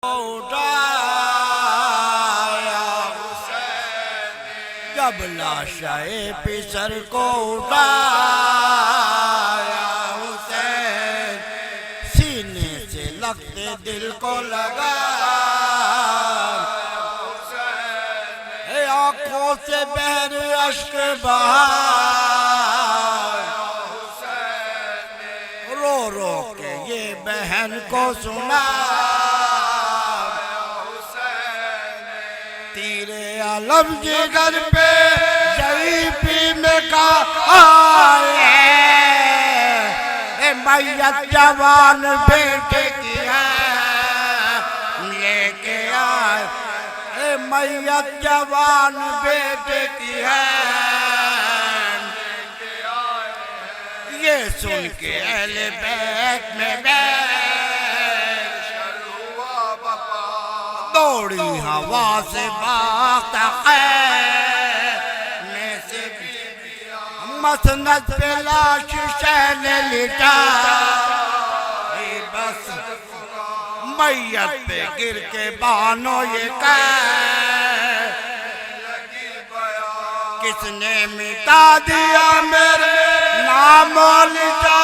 उठाया जब लाशाए पिसर को उठाया हुसैन सीने से लगते दिल को लगा आंखों से बहर अश्क बहा रो रो के ये बहन को सुना तीरे आलम जिगर पे शरीफी में कहा मैयत जवान बेटे की है लेके आए मैयत जवान बेटे की है ये सुन के अहले बैत में दौड़ी हवा से भागता है मसनद पे लाश शहन लिटा बस मैयत पे गिर के बानो ये कह किसने मिटा दिया मेरे नाम लिटा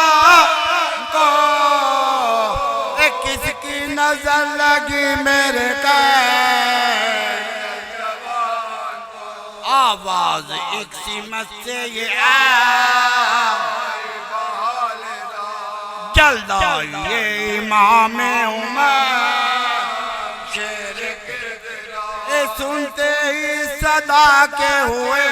को किसकी नजर लगी मेरे का आवाज एक सीमत से ये जल्दा ये इमाम उमर शेर सुनते ही सदा के हुए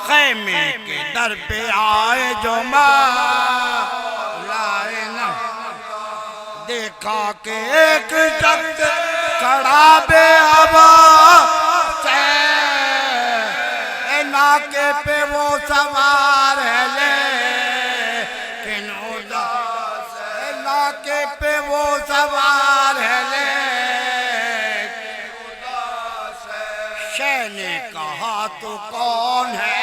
खैमे के दर पे आए जो लाए न देखा के एक शख्स खड़ा बे हवा नाके पे वो सवार है लेकिन नाके पे वो सवार है शह ने कहा तो कौन है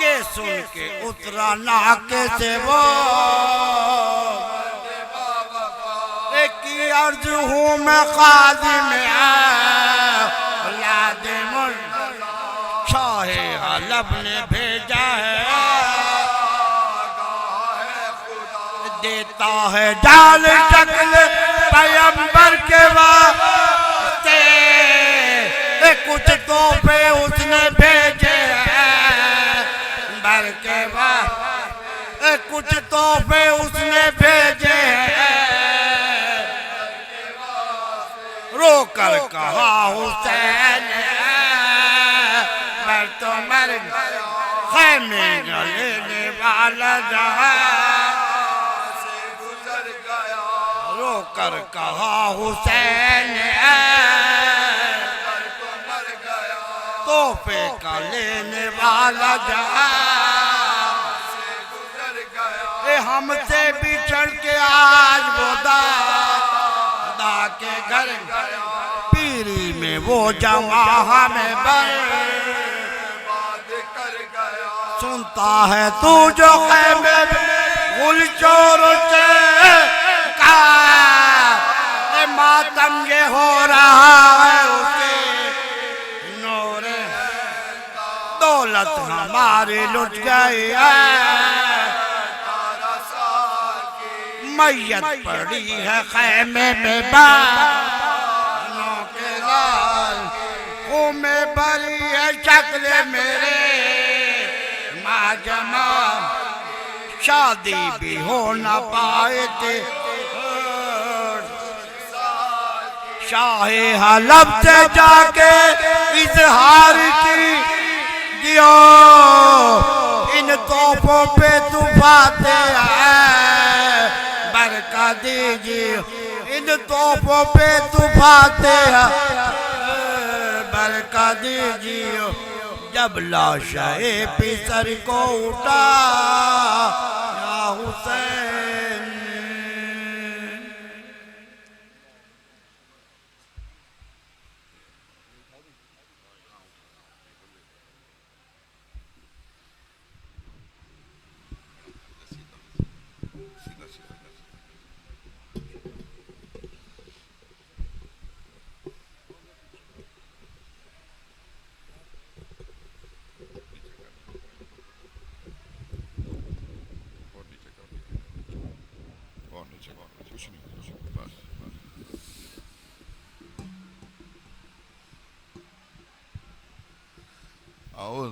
ये सुन के उतरा नाके से वो एक की अर्ज हूँ मैं खादिम शाहे हलब ने भेजा है देता है जाल शक्ल पैगंबर के वास्ते कुछ तोहफे उसने भेजे हैं बर के बाद कुछ तोहफे उसने भेजे हैं रो कर कहा हुसैन मैं तो मर खैमे लेने वाला जहां से गुजर गया रो कर कहा हुसैन तो मर गया तोहफे का लेने वाला जहां से गुजर गया हमसे बिछड़ के आज वो दादा के घर पीरी में वो जवाह में सुनता है तू जो खैमे गुल चोर का मातम ये हो रहा है उसे नूरे दौलत हमारी लुट गई है मैयत पड़ी है खैमे में बानों के लाल में भरी है शक्ल मेरे जमा शादी भी हो न पाए थे शाहे हलब से जाके इजहार की दियो इन तोपों पे तूफाते हैं बरका दीजिए इन तोपों पे तूफाते हैं बरका दीजिए जब लाशाए पिसर को उठा या हुसैन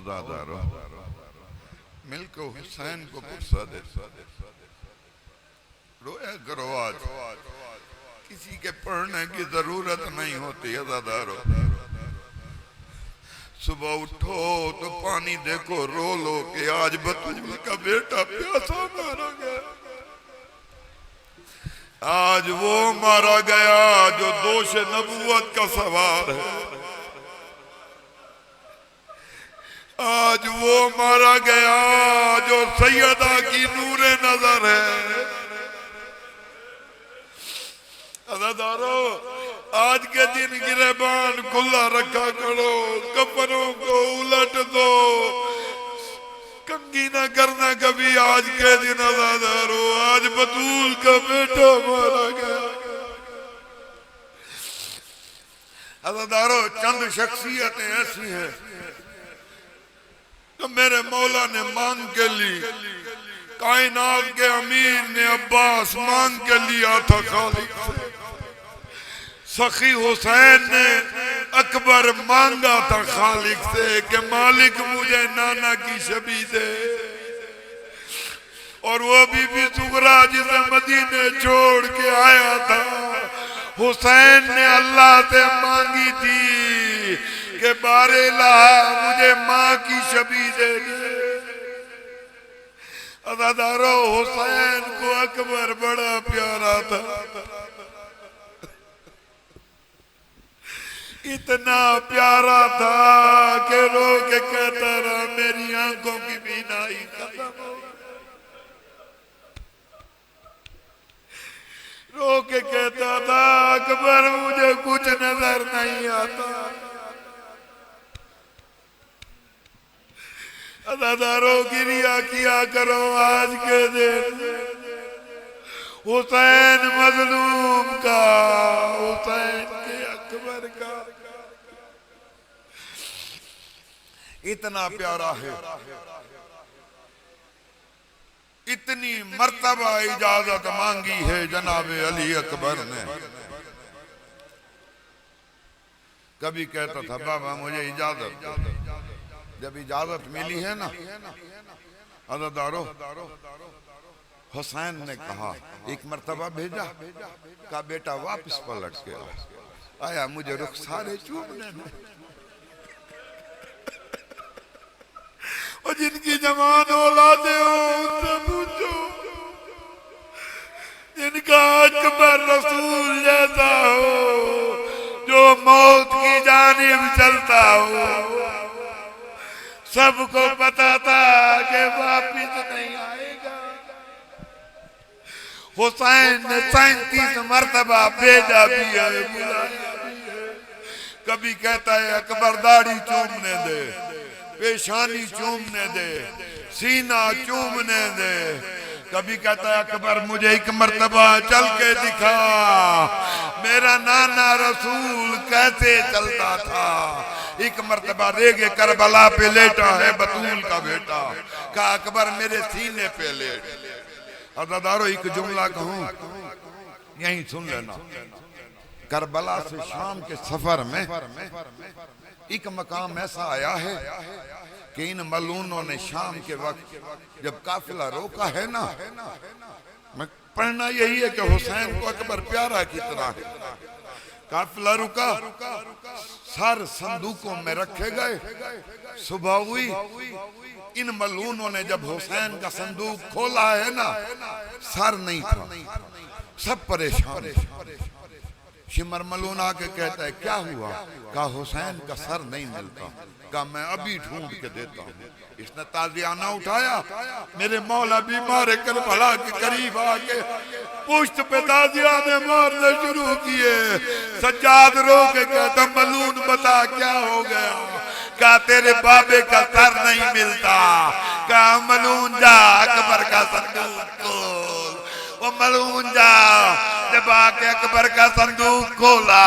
अज़ादारो मिलकर हुसैन को पुरसा दे रोया करो आज किसी के पढ़ने की जरूरत नहीं होती अज़ादारो सुबह उठो तो पानी देखो रो लो कि आज बतूल का बेटा प्यासा मारा गया आज वो मारा गया जो दोष नबूवत का सवार है आज वो मारा गया जो सैयदा की नूरे नजर है अज़ादारो आज के दिन गिरबान खुला रखा करो कफनों को उलट दो कंगी ना करना कभी आज के दिन अज़ादारो आज बतूल का बेटा मारा गया अज़ादारो चंद शख्सियतें ऐसी हैं तो मेरे मौला ने मांग के ली कायनात के अमीर ने अब्बास मांग के लिया था खालिक से सखी हुसैन ने अकबर मांगा था खालिक से कि मालिक मुझे नाना की शबी दे और वो बीबी सुगरा जिसे मदीने छोड़ के आया था हुसैन ने अल्लाह से मांगी थी कि बारेला मुझे माँ की शबी दे दे अज़ादारो हुसैन को अकबर बड़ा प्यारा था इतना प्यारा था कि रो के कहता रहा मेरी आंखों की बीनाई खत्म हो रो के कहता था अकबर मुझे कुछ नजर नहीं आता अज़ादारो गिरिया किया करो आज के दिन हुसैन मजलूम का हुसैन के अकबर का इतना प्यारा है इतनी मर्तबा इजाजत मांगी है जनाबे अली अकबर ने कभी कहता था बाबा मुझे इजाजत जब इजाजत मिली है ना अज़ादारो हुसैन ने कहा एक मर्तबा भेजा का बेटा वापस पलट के आया मुझे रुखसारे चूमने में और जिनकी जवान औलादे हो उनसे पूछो जिनका अकबर रसूल जैसा हो जो मौत की जानिब चलता हो सबको पता था कि वापिस नहीं आएगा हुसैन ने 37 मर्तबा भेजा भी है बुलाया भी है कभी कहता है अकबर दाढ़ी चूमने दे पेशानी चूमने दे सीना चूमने दे कभी कहता है अकबर मुझे एक मर्तबा चल के दिखा मेरा नाना रसूल कैसे चलता था एक मर्तबा रेगे करबला पे लेटा है बतूल का बेटा का अकबर मेरे सीने पे लेट अज़ादारो एक जुमला कहूं यहीं सुन लेना करबला से शाम के सफर में एक मकाम ऐसा आया है कि इन मलूनों ने शाम के वक्त जब काफिला रोका है ना मैं पढ़ना यही है कि हुसैन को अकबर प्यारा कितना है काफिला रुका सर संदूकों में रखे गए सुबह हुई इन मलूनों ने जब हुसैन का संदूक खोला है ना सर नहीं था सब परेशान शिमर मलून आके कहता है क्या हुआ कहा हुसैन का सर नहीं मिलता कहा मैं अभी ढूंढ के देता हूँ इसने ताजियाना उठाया मेरे मौला बीमार करबला के करीब आके पुष्ट पे ताजियाने मारने शुरू किए सज्जाद रो के कहता मलून बता क्या हो गया कहा तेरे बाबे का सर नहीं मिलता कहा मलून जा अकबर का संदूक खोल वो मलून जा जब आके अकबर का संदूक खोला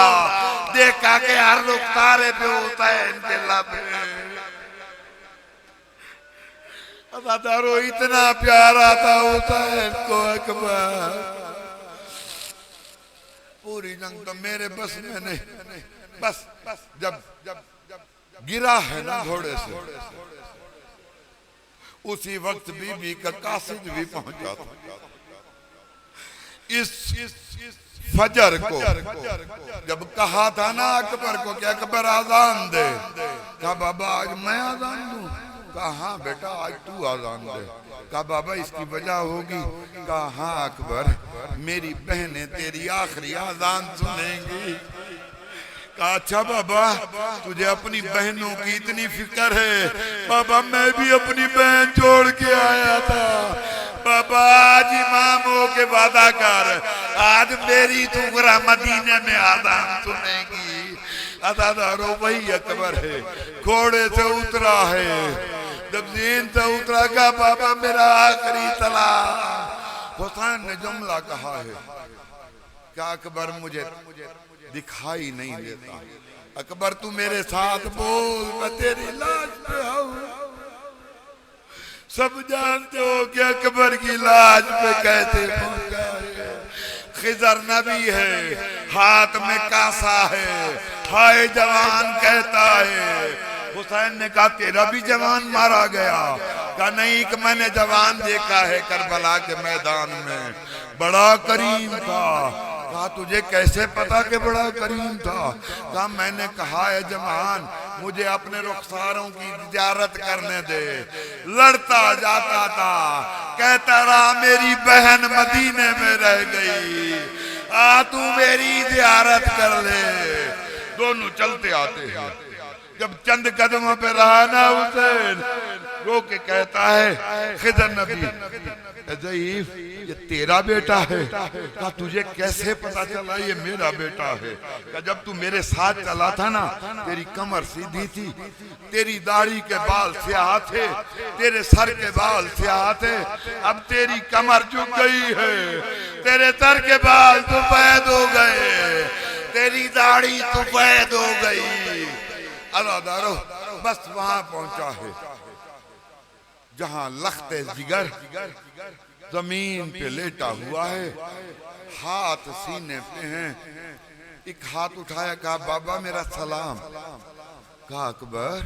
देखा कि हर रुखसारे पे हुसैन के लबे अज़ादारो इतना प्यारा था हुसैन को अकबर पूरी जंग तो मेरे बस में नहीं बस जब गिरा है ना घोड़े से उसी वक्त बीबी का कासिद भी पहुंचा था। इस फजर को जब कहा था ना अकबर को कि अकबर आजान दे, कहा बाबा आज मैं आजान दूं? कहा हाँ बेटा आज तू आजान दे। कहा बाबा इसकी वजह होगी? कहा हाँ अकबर, मेरी बहनें तेरी आखिरी आजान सुनेंगी। कहा अच्छा बाबा तुझे अपनी बहनों की इतनी फिक्र है? बाबा मैं भी अपनी बहन छोड़ के आया था। बाबा आज इमाम हो के वादा कर, आज मेरी तुगरा मदीने में आजान सुनेगी। अदादारो वही अकबर है, घोड़े से उतरा है, जब जीन से उतरा का बाबा मेरा आखिरी तला। हुसैन ने जुमला कहा है क्या अकबर मुझे दिखाई नहीं देता? अकबर तू मेरे साथ बोल, मैं तेरी लाश पे आऊं। सब जानते हो कि अकबर की लाश पे कैसे पहुंचा है। खिजर नबी है, हाथ में कासा है, हाय जवान कहता है। हुसैन ने कहा तेरा भी जवान मारा गया? कहा नहीं कि मैंने जवान देखा है करबला के मैदान में, बड़ा करीम था। कहा तुझे कैसे पता कि बड़ा करीम था? कहा मैंने कहा है जवान मुझे अपने रुखसारों की जियारत करने दे। लड़ता जाता था, कहता रहा मेरी बहन मदीने में रह गई, आ तू मेरी जियारत कर ले। दोनों चलते आते हैं, जब चंद कदमों पे रहा ना हुसैन रो के कहता है खिजर नबी ज़ईफ ये तेरा बेटा है? कहा तुझे कैसे पता चला ये मेरा बेटा है? कहा जब तू मेरे साथ चला था ना तेरी कमर सीधी थी, तेरी दाढ़ी के बाल स्याह थे, तेरे सर के बाल स्याह थे, अब तेरी कमर झुक गई है, तेरे सर के बाल सफेद हो गए, तेरी दाढ़ी सफेद हो गई। अदादारो बस वहां पहुंचा है जहां लख्ते जिगर जमीन पे लेटा हुआ है, हाथ सीने पे हैं। एक हाथ उठाया, कहा बाबा मेरा सलाम। कहा अकबर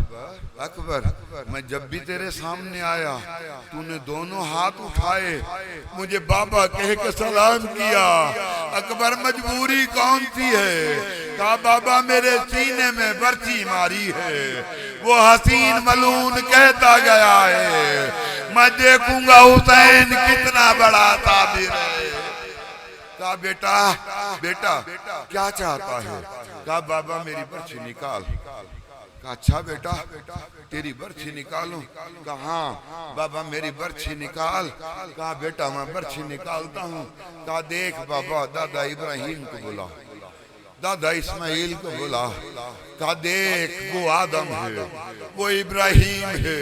अकबर मैं जब भी तेरे सामने आया तूने दोनों हाथ उठाए, मुझे बाबा कह के सलाम किया। अकबर मजबूरी कौन सी है? कहा बाबा मेरे सीने में बर्छी मारी है, वो हसीन मलून कहता गया है मैं देखूंगा हुसैन कितना बड़ा ताबिर है। कहा बेटा बेटा क्या चाहता है? कहा बाबा मेरी बर्छी निकाल। कहा अच्छा बेटा तेरी बर्छी निकालूं? कहा हाँ बाबा मेरी बर्छी निकाल। कहा बेटा मैं बर्छी निकालता हूँ। कहा देख बाबा दादा इब्राहिम को बुला, दादा इस्माइल को बुला। कहा देख वो आदम है, वो इब्राहिम है,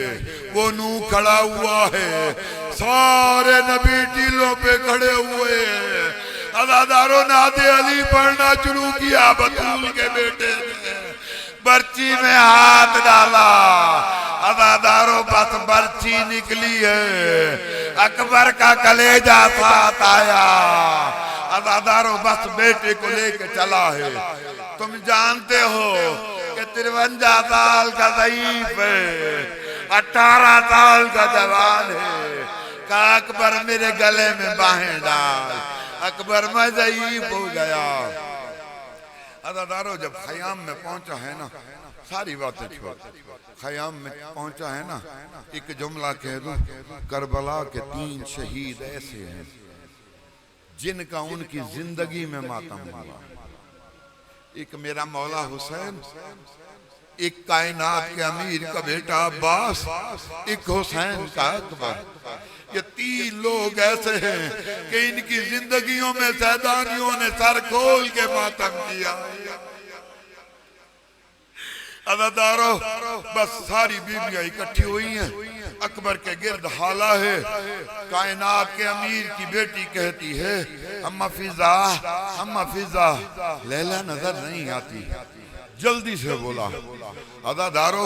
वो नूह खड़ा हुआ है, सारे नबी टीलों पे खड़े हुए हैं। अदादारों नादे अली पढ़ना शुरू किया, बतूल के बेटे ने बर्छी में हाथ डाला। अदादारों बस बर्छी निकली है, अकबर का कलेजा साथ आया। अदादारों बस बेटे को लेके चला है। तुम जानते हो कि 53 साल का ज़ईफ है, 18 साल का जवान है। कहा अकबर मेरे गले में बाहें डाल। अकबर मैं ज़ईफ हो गया। अदादारों जब खयाम में पहुंचा है ना, सारी बातें छोड़, खयाम में पहुंचा है ना, एक जुमला कह दूं, करबला के 3 शहीद ऐसे हैं जिनका उनकी जिंदगी में मातम हुआ। एक मेरा मौला हुसैन, एक कायनात के अमीर का बेटा अब्बास, एक हुसैन का अकबर। ये 3 लोग ऐसे हैं कि इनकी जिंदगियों में सैदानियों ने सर खोल के मातम किया। अदादारों बस सारी बीबियां इकट्ठी हुई हैं, अकबर के गिर्द हाला है। कायनात के अमीर की बेटी कहती है अम्मा फिजा लैला नजर नहीं आती। जल्दी से बोला अदादारो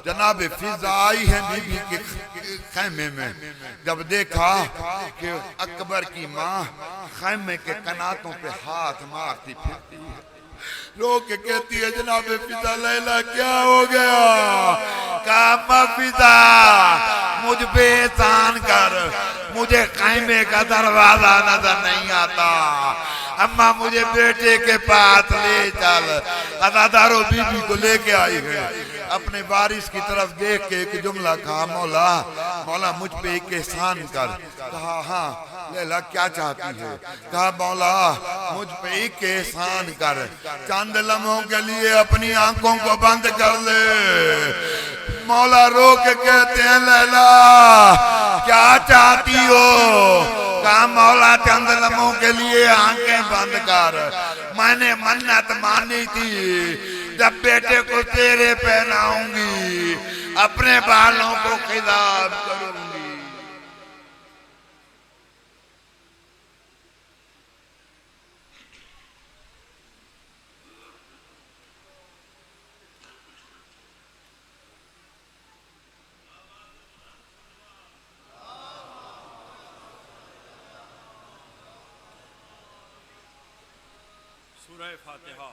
जनाब फिजा आई है बीबी के खैमे में। जब देखा कि अकबर की माँ खैमे के कनातों पे हाथ मारती फिरती है, रो के कहती है जनाब फिजा लैला क्या हो गया? कहा फिजा मुझ पे एहसान कर, मुझे खैमे का दरवाजा नजर नहीं आता। अम्मा मुझे बेटे के पास ले चल। अदादारो बीबी को लेके आई है, अपने वारिस की तरफ देख के एक जुमला कहा, मौला मौला मुझ पे एक एहसान कर। कहा हाँ लैला क्या चाहती है? कहा मौला मुझ पे एक एहसान कर, चंद लम्हों के लिए अपनी आंखों को बंद कर ले। मौला रो के कहते हैं लैला क्या चाहती हो? कहा मौला चंद लम्हों के लिए आंखें बंद कर, मैंने मन्नत मानी थी जब बेटे को तेरे पहनाऊंगी अपने बालों को खिताब करूंगी। सूरह फातिहा।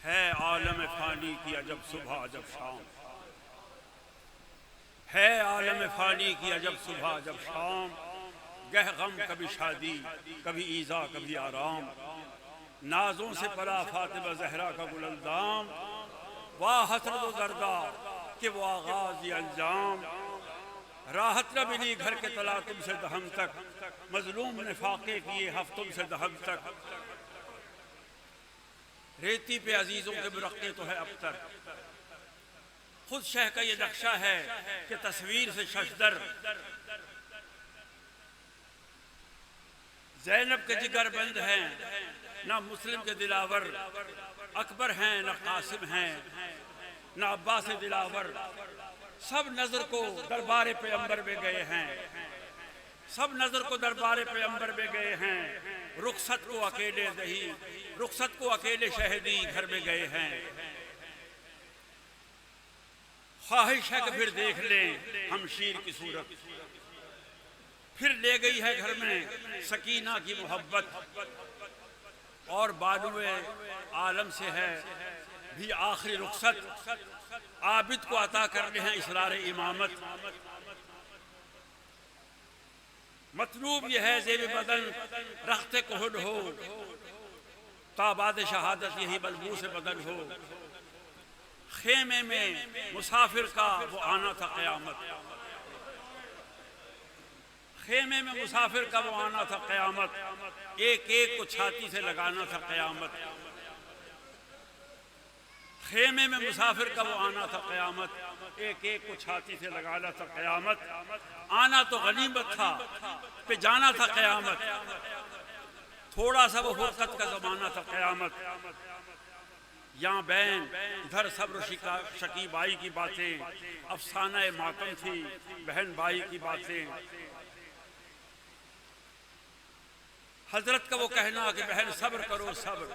है आलम फानी की अजब सुबह अजब शाम, है आलम फानी की अजब सुबह अजब शाम। गह गम कभी शादी कभी ईजा कभी आराम, नाजों से पला फातिमा जहरा का गुलंदाम। वाह हसरत व दर्दा कि वो आगाज अंजाम, राहत न मिली घर के तला तुमसे दहम तक, मजलूम ने फाके किए हफ्तों से दहम तक। रेती पे अजीजों के बुरक़े तो है अब तक, खुद शह का ये नक्शा है कि तस्वीर से शशदर। ज़ैनब के जिगर बंद हैं ना मुस्लिम के दिलावर, अकबर हैं न कासिम हैं न अब्बास दिलावर। सब नजर को दरबार पे अंबर में गए हैं, सब नजर को दरबार पे अंबर में गए हैं। रुखसत को अकेले दही, रुखसत को अकेले शहदी घर में गए हैं। ख्वाहिश है कि फिर देख लें हम शीर की सूरत, फिर ले गई है घर में सकीना की मोहब्बत। और बालुए आलम से है भी आखिरी रुखसत, आबिद को अता करने हैं इसरार इमामत। मतलूब यह है ज़ेब बदन रख्ते कोहड हो, ताबाद शहादत यही बलबू से बदल हो। खेमे में मुसाफिर का वो आना था क़यामत, खेमे में मुसाफिर का वो आना था क़यामत। एक एक को छाती से लगाना था क़यामत, खेमे में मुसाफिर का वो आना था क़यामत। एक एक को छाती से लगाना था क़यामत। आना तो गनीमत था पे जाना था क़यामत, थोड़ा सा वो फुर्सत का ज़माना था क़यामत। यहाँ बैन इधर सब्र शकीबाई की बातें, अफसाना मातम थी बहन भाई की बातें। हजरत का वो कहना कि बहन सब्र करो सब्र,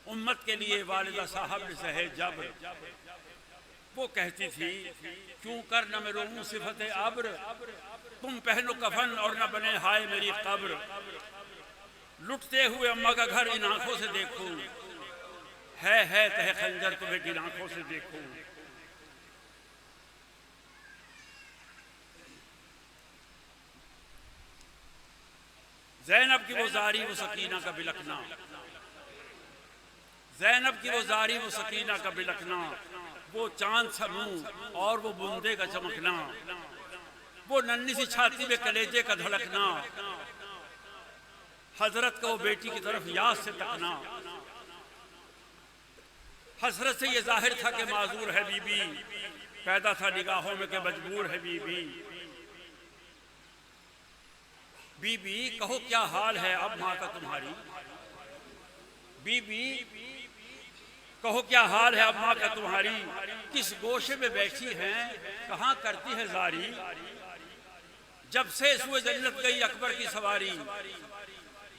उम्मत के लिए वालिदा साहब ने सहे जब्र। वो कहती थी क्यों कर न मैं रोऊं सिफत अब्र, तुम पहनो कफन और न बने हाय मेरी कब्र। लुटते हुए अम्मा का घर इन आंखों से देखूं, है तहे खंजर तुम्हें इन आंखों से देखूं। ज़ैनब की वो जारी वो सकीना का बिलखना, ज़ैनब की वो जारी वो सकीना का बिलखना। वो चांद सा मुंह और वो बूंदे का चमकना, वो नन्ही सी छाती में कलेजे का धड़कना। हजरत को बेटी की तरफ याद से तकना। हसरत से ये जाहिर था कि माजूर है बीबी, पैदा था निगाहों में कि मजबूर है बीबी। बीबी कहो क्या हाल है अब माँ का तुम्हारी, बीबी कहो क्या हाल है अब माँ का तुम्हारी। किस गोशे में बैठी हैं कहाँ करती है जारी, जब से सुए जन्नत गई अकबर की सवारी।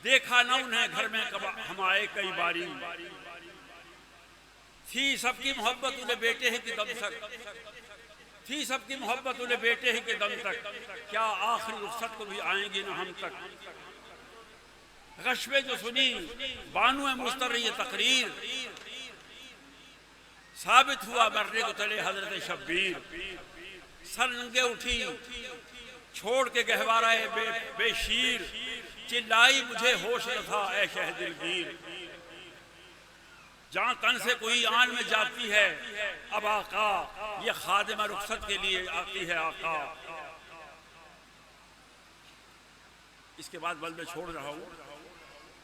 देखा ना उन्हें घर में कब हम आए कई बारी। थी सबकी मोहब्बत उन्हें बेटे ही की दम तक, थी सबकी मोहब्बत उन्हें बेटे ही के दम तक। क्या आखिरी रुखसत को भी आएंगी ना हम तक। गश्बे जो सुनी बानू मुस्तर ये तकरीर, साबित हुआ मरने को चले हजरत शब्बीर। सर नंगे उठी छोड़ के गहवारा बेशीर, चिल्लाई मुझे होश न था ऐ शह दिलगीर। जहां तन से कोई आन में जाती है अब आका, ये खादिमा रुखसत के लिए आती है आका। इसके बाद बल में छोड़ रहा हूं,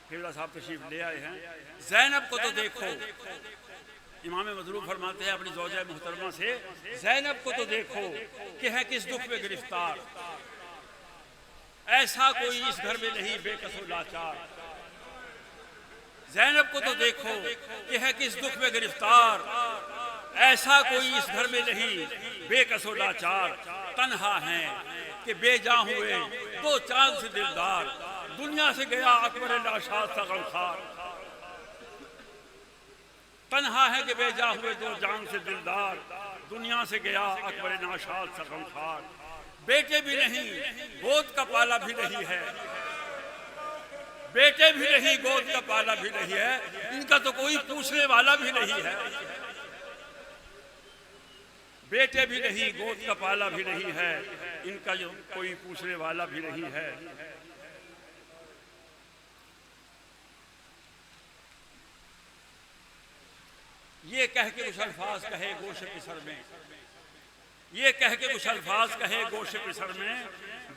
किबला साहब तशरीफ ले आए हैं। ज़ैनब को तो देखो, इमाम मजरूब फरमाते हैं अपनी ज़ौजा मुहतरमा से, ज़ैनब को तो देखो कि है किस दुख में गिरफ्तार, ऐसा कोई इस घर में नहीं बेकसो लाचार। ज़ैनब को तो देखो कि है किस दुख में गिरफ्तार, ऐसा कोई इस घर में नहीं बेकसो लाचार। तन्हा हैं कि बेजा हुए दो चांद से दिलदार, दुनिया से गया अकबर लाशाद सा गमखार। तन्हा है कि बेजा हुए दो जान से दिलदार, दुनिया से गया अकबर नाशाद सा गमखार। बेटे भी नहीं गोद का पाला भी नहीं है, बेटे भी नहीं गोद का पाला भी नहीं है, इनका तो कोई पूछने वाला भी नहीं है। बेटे भी नहीं गोद का पाला भी नहीं है, इनका जो कोई पूछने वाला भी नहीं है। ये कह के कुछ अल्फाज कहे गोशे पिसर में, ये कह के कुछ अल्फाज कहे गोशे पिसर में,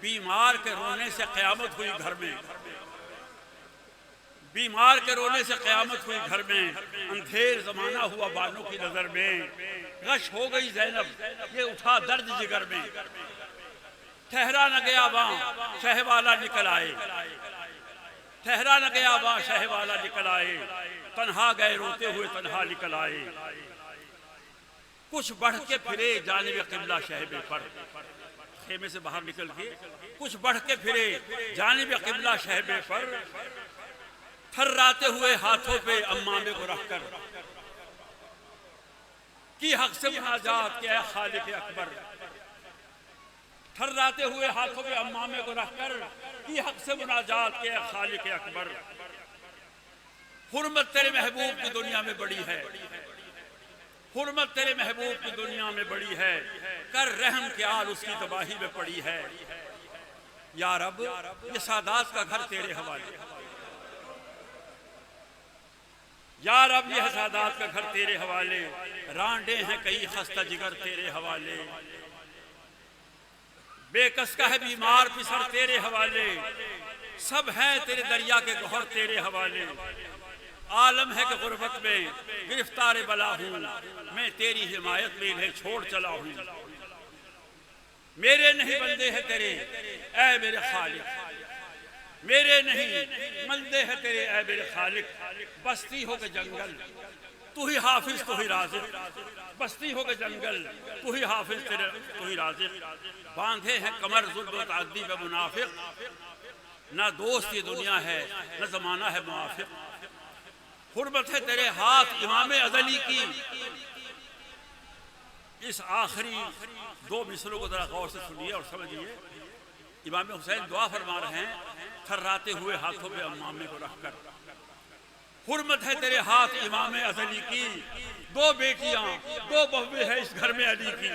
बीमार के रोने से क़यामत हुई घर में, बीमार के रोने से क़यामत हुई घर में। अंधेर जमाना हुआ बानों की नजर में, गश हो गई ज़ैनब ये उठा दर्द जिगर में। ठहरा न गया वहाँ शहवाला निकल आए, ठहरा न गया वहाँ शहवाला निकल आए। तन्हा गए रोते हुए तन्हा निकल आए, कुछ बढ़ के फिरे जानिब क़िबला शहबे पर। खेमे से बाहर निकल के कुछ बढ़ के फिरे जानिब क़िबला शहबे पर, थर्राते हुए हाथों पे अम्मामे को रखकर की हक से मुनाजात के खालिक अकबर। थर्राते हुए हाथों पे अम्मामे को रखकर की हक से मुनाजात के खालिक अकबर। हुर्मत तेरे महबूब की दुनिया में बड़ी है, हुर्मत तेरे महबूब की दुनिया में बड़ी है, कर रहम के आल उसकी तबाही में पड़ी है। या रब ये सादात का घर तेरे हवाले, या रब ये सादात का घर तेरे हवाले। रांडे हैं कई खस्ता जिगर तेरे हवाले, बेकस का है बीमार पिसर तेरे हवाले। सब है तेरे दरिया के गौहर तेरे हवाले। आलम है कि गुर्बत में गिरफ्तार बला हूँ, मैं तेरी हिमायत में इन्हें छोड़ चला हूँ। मेरे नहीं बंदे हैं तेरे ऐ मेरे खालिक, मेरे नहीं बंदे हैं तेरे ऐ मेरे खालिक। बस्ती हो के जंगल तू ही हाफिज तू ही राज़िक, बस्ती हो के जंगल तू ही हाफिज तेरे तू ही राज़िक। बांधे हैं कमर जुल्म तअद्दी पे मुनाफिक, ना दोस्त ये दुनिया है न जमाना है मुआफिक। हुर्मत है तेरे हाथ इमाम अज़ली की। इस आखिरी दो मिसलों को जरा गौर से सुनिए और समझिए। इमाम हुसैन दुआ फरमा रहे हैं थर्राते हुए हाथों पे अम्मामे को रखकर। हुर्मत है तेरे हाथ इमाम अज़ली की, दो बेटियां दो बहुएं हैं इस घर में अली की।